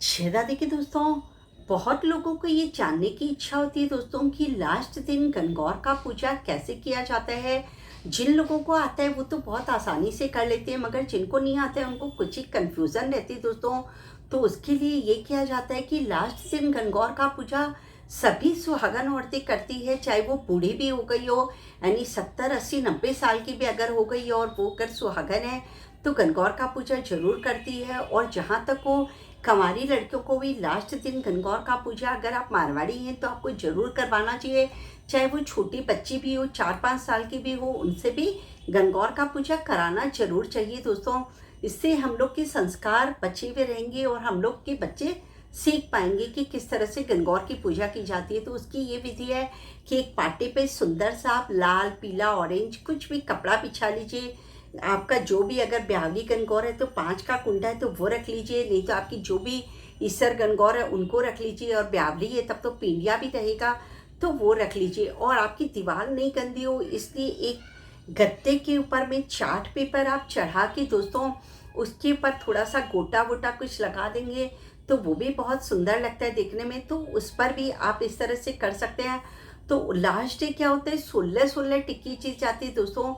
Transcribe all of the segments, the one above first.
छेदा देखिए दोस्तों, बहुत लोगों को ये जानने की इच्छा होती है दोस्तों कि लास्ट दिन गणगौर का पूजा कैसे किया जाता है। जिन लोगों को आता है वो तो बहुत आसानी से कर लेते हैं, मगर जिनको नहीं आता है उनको कुछ ही कन्फ्यूज़न रहती है दोस्तों। तो उसके लिए ये किया जाता है कि लास्ट दिन गणगौर का पूजा सभी सुहागन औरतें करती है, चाहे वो बूढ़ी भी हो गई हो, यानी 70, 80, 90 साल की भी अगर हो गई हो और वो अगर सुहागन है तो गणगौर का पूजा ज़रूर करती है। और जहाँ तक हो, कंवारी लड़कियों को भी लास्ट दिन गणगौर का पूजा, अगर आप मारवाड़ी हैं तो आपको ज़रूर करवाना चाहिए। चाहे वो छोटी बच्ची भी हो, 4-5 साल की भी हो, उनसे भी गणगौर का पूजा कराना ज़रूर चाहिए दोस्तों। इससे हम लोग के संस्कार बचे हुए रहेंगे और हम लोग के बच्चे सीख पाएंगे कि किस तरह से गणगौर की पूजा की जाती है। तो उसकी ये विधि है कि एक पाटे पे सुंदर सा आप लाल, पीला, ऑरेंज कुछ भी कपड़ा बिछा लीजिए। आपका जो भी, अगर ब्यावली गणगौर है तो 5 का कुंडा है तो वो रख लीजिए, नहीं तो आपकी जो भी ईसर गणगौर है उनको रख लीजिए, और ब्यावली है तब तो पींडिया भी रहेगा तो वो रख लीजिए। और आपकी दीवार नहीं गंदी हो इसलिए एक गत्ते के ऊपर में चार्ट पेपर आप चढ़ा के दोस्तों उसके ऊपर थोड़ा सा गोटा वोटा कुछ लगा देंगे तो वो भी बहुत सुंदर लगता है देखने में। तो उस पर भी आप इस तरह से कर सकते हैं। तो लास्ट डे क्या होता है, 16 टिक्की चीज जाती है दोस्तों।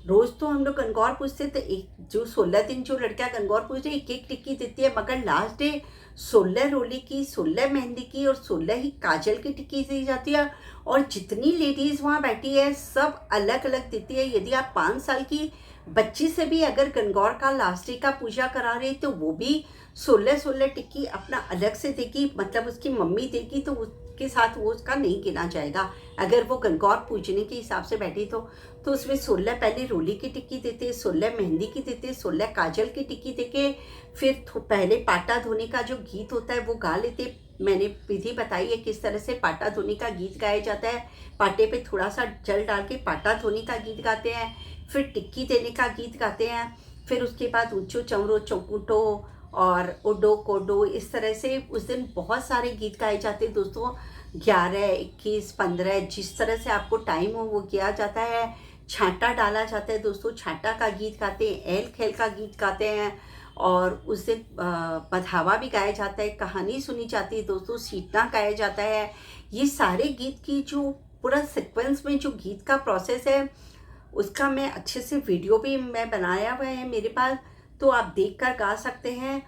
रोज तो हम लोग गणगौर पूजते तो एक जो 16 दिन जो लड़कियां गणगौर पूजते एक एक टिक्की देती है, मगर लास्ट डे 16 रोली की, 16 मेहंदी की और 16 ही काजल की टिक्की दी जाती है। और जितनी लेडीज वहाँ बैठी है सब अलग अलग देती है। यदि आप 5 साल की बच्ची से भी अगर गणगौर का लास्ट डे का पूजा करा रहे तो वो भी 16 टिक्की अपना अलग से देगी, मतलब उसकी मम्मी देगी, तो उसके साथ वो उसका नहीं गिना जाएगा। अगर वो गणगौर पूजने के हिसाब से बैठी तो उसमें 16 पहले रोली की टिक्की देते, 16 मेहंदी की देते, 16 काजल की टिक्की देके फिर पहले पाटा धोने का जो गीत होता है वो गा लेते। मैंने विधि बताई है किस तरह से पाटा धोने का गीत गाया जाता है। पाटे पे थोड़ा सा जल डाल के पाटा धोने का गीत गाते हैं, फिर टिक्की देने का गीत गाते हैं, फिर उसके बाद ऊंचो चमरो चौकुटो और ओडो कोडो, इस तरह से उस दिन बहुत सारे गीत गाए जाते हैं दोस्तों। 11, 21, 15 जिस तरह से आपको टाइम हो वो किया जाता है। छांटा डाला जाता है दोस्तों, छांटा का गीत गाते हैं, एल खेल का गीत गाते हैं। और उस दिन बधावा भी गाया जाता है, कहानी सुनी जाती है दोस्तों, सीटना गाया जाता है। ये सारे गीत की जो पूरा सीक्वेंस में जो गीत का प्रोसेस है उसका मैं अच्छे से वीडियो भी मैं बनाया हुआ है मेरे पास, तो आप देखकर गा सकते हैं।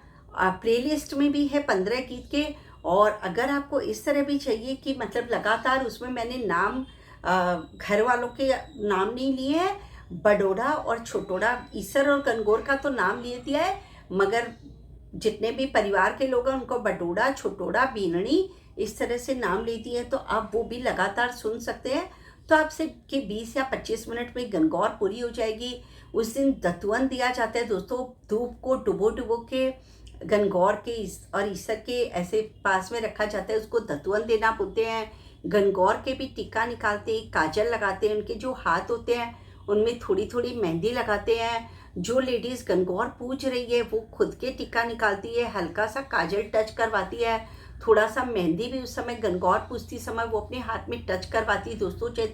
प्लेलिस्ट में भी है 15 गीत के। और अगर आपको इस तरह भी चाहिए कि मतलब लगातार उसमें मैंने नाम घर वालों के नाम नहीं लिए हैं, बडोड़ा और छोटोड़ा, ईसर और गणगौर का तो नाम लिए दिया है, मगर जितने भी परिवार के लोग हैं उनको बटोड़ा, छोटोड़ा, बीननी इस तरह से नाम लेती है, तो आप वो भी लगातार सुन सकते हैं। तो आपसे कि 20 या 25 मिनट में गणगौर पूरी हो जाएगी। उस दिन दतुअन दिया जाता है दोस्तों, धूप को डुबो डुबो के गणगौर के और ईसर के ऐसे पास में रखा जाता है, उसको दतुअन देना बोलते हैं। गणगौर के भी टीका निकालते हैं, काजल लगाते हैं, उनके जो हाथ होते हैं उनमें थोड़ी थोड़ी मेहंदी लगाते हैं। जो लेडीज़ गणगौर पूज रही है वो खुद के टीका निकालती है, हल्का सा काजल टच करवाती है, थोड़ा सा मेहंदी भी उस समय गणगौर पूजती समय वो अपने हाथ में टच करवाती है दोस्तों। चाहे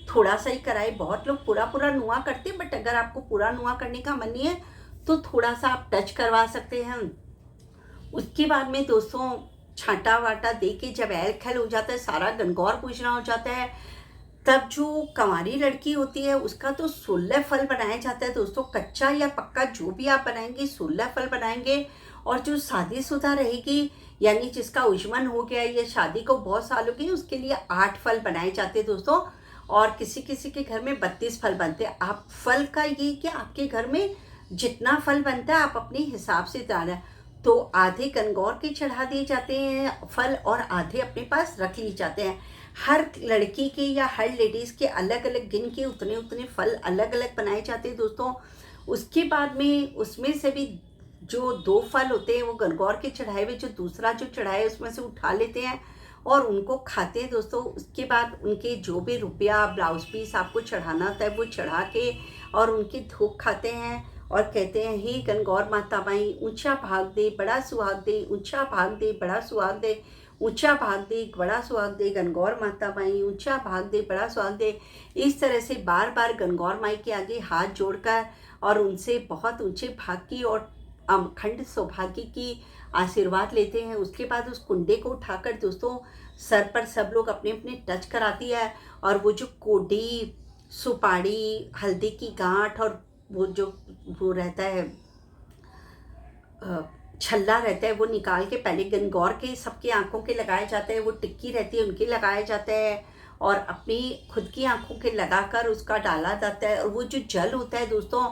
थोड़ा सा ही कराए, बहुत लोग पूरा पूरा नुआ करते हैं, बट अगर आपको पूरा नुआ करने का मन नहीं है तो थोड़ा सा आप टच करवा सकते हैं। उसके बाद में दोस्तों छांटा वाटा दे के जब ऐल खैल हो जाता है, सारा गणगौर पूजना हो जाता है, तब जो कंवारी लड़की होती है उसका तो 16 फल बनाया जाता है दोस्तों। कच्चा या पक्का जो भी आप बनाएंगे 16 फल बनाएंगे। और जो शादीशुदा रहेगी, यानी जिसका उजमन हो गया या शादी को बहुत साल हो गए, उसके लिए 8 फल बनाए जाते हैं दोस्तों। और किसी किसी के घर में 32 फल बनते हैं। आप फल का ये कि आपके घर में जितना फल बनता है आप अपने हिसाब से डालें। तो आधे गणगौर के चढ़ा दिए जाते हैं फल और आधे अपने पास रख लिए जाते हैं। हर लड़की के या हर लेडीज़ के अलग अलग गिन के उतने उतने फल अलग अलग बनाए जाते हैं दोस्तों। उसके बाद में उसमें से भी जो 2 फल होते हैं वो गणगौर के चढ़ाए हुए, जो दूसरा जो चढ़ाए उसमें से उठा लेते हैं और उनको खाते हैं दोस्तों। उसके बाद उनके जो भी रुपया ब्लाउज पीस आपको चढ़ाना होता है वो चढ़ा के और उनकी धूप खाते हैं और कहते हैं, हे गणगौर माता माई ऊंचा भाग दे बड़ा सुहाग दे, ऊंचा भाग दे बड़ा सुहाग दे, ऊंचा भाग दे बड़ा सुहाग दे, गणगौर माता माई ऊंचा भाग दे बड़ा सुहाग दे। इस तरह से बार बार गणगौर माई के आगे हाथ जोड़कर और उनसे बहुत ऊंचे भाग की और अखंड सौभाग्य की आशीर्वाद लेते हैं। उसके बाद उस कुंडे को उठाकर दोस्तों सर पर सब लोग अपने अपने टच कराती है, और वो जो कोडी, सुपारी, हल्दी की गांठ और वो रहता है अ, छल्ला रहता है, वो निकाल के पहले गनगौर के सबके आँखों के लगाया जाता है, वो टिक्की रहती है उनके लगाया जाता है, और अपनी खुद की आँखों के लगाकर उसका डाला जाता है। और वो जो जल होता है दोस्तों,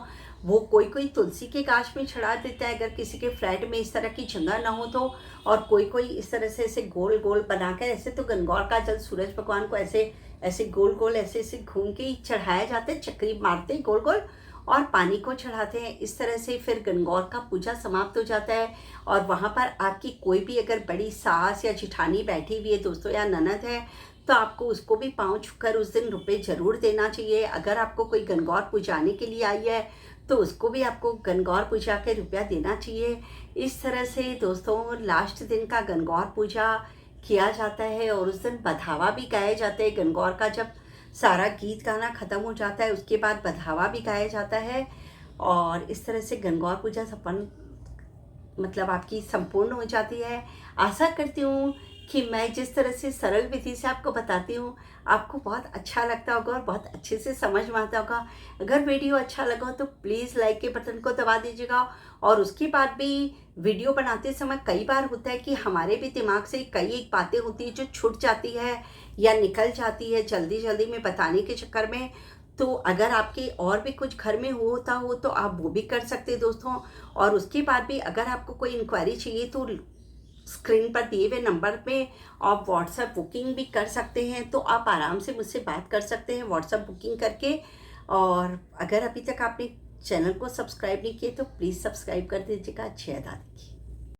वो कोई कोई तुलसी के गाछ में चढ़ा देता है, अगर किसी के फ्लैट में इस तरह की जगह ना हो तो। और कोई कोई इस तरह से ऐसे गोल गोल बनाकर, ऐसे तो गनगौर का जल सूरज भगवान को ऐसे ऐसे गोल गोल ऐसे ऐसे घूम के ही चढ़ाया जाता है, चक्री मारते गोल गोल, और पानी को चढ़ाते हैं। इस तरह से फिर गनगौर का पूजा समाप्त हो जाता है। और वहाँ पर आपकी कोई भी अगर बड़ी सास या जिठानी बैठी हुई है दोस्तों, या ननद है, तो आपको उसको भी पाँव छूकर उस दिन रुपए ज़रूर देना चाहिए। अगर आपको कोई गनगौर पुजाने के लिए आई है तो उसको भी आपको गनगौर पूजा के रुपया देना चाहिए। इस तरह से दोस्तों लास्ट दिन का गनगौर पूजा किया जाता है, और उस दिन बधावा भी गाया जाता है गनगौर का। जब सारा गीत गाना ख़त्म हो जाता है उसके बाद बधावा भी गाया जाता है, और इस तरह से गनगौर पूजा संपन्न मतलब आपकी संपूर्ण हो जाती है। आशा करती हूँ कि मैं जिस तरह से सरल विधि से आपको बताती हूँ, आपको बहुत अच्छा लगता होगा और बहुत अच्छे से समझ में आता होगा। अगर वीडियो अच्छा लगा तो प्लीज़ लाइक के बटन को दबा दीजिएगा। और उसके बाद भी वीडियो बनाते समय कई बार होता है कि हमारे भी दिमाग से कई एक बातें होती हैं जो छूट जाती है या निकल जाती है जल्दी जल्दी में बताने के चक्कर में। तो अगर आपके और भी कुछ घर में होता हो तो आप वो भी कर सकते हैं दोस्तों। और उसके बाद भी अगर आपको कोई इंक्वायरी चाहिए तो स्क्रीन पर दिए हुए नंबर पे आप व्हाट्सएप बुकिंग भी कर सकते हैं, तो आप आराम से मुझसे बात कर सकते हैं व्हाट्सएप बुकिंग करके। और अगर अभी तक आपने चैनल को सब्सक्राइब नहीं किए तो प्लीज़ सब्सक्राइब कर दीजिएगा। जय दादी की।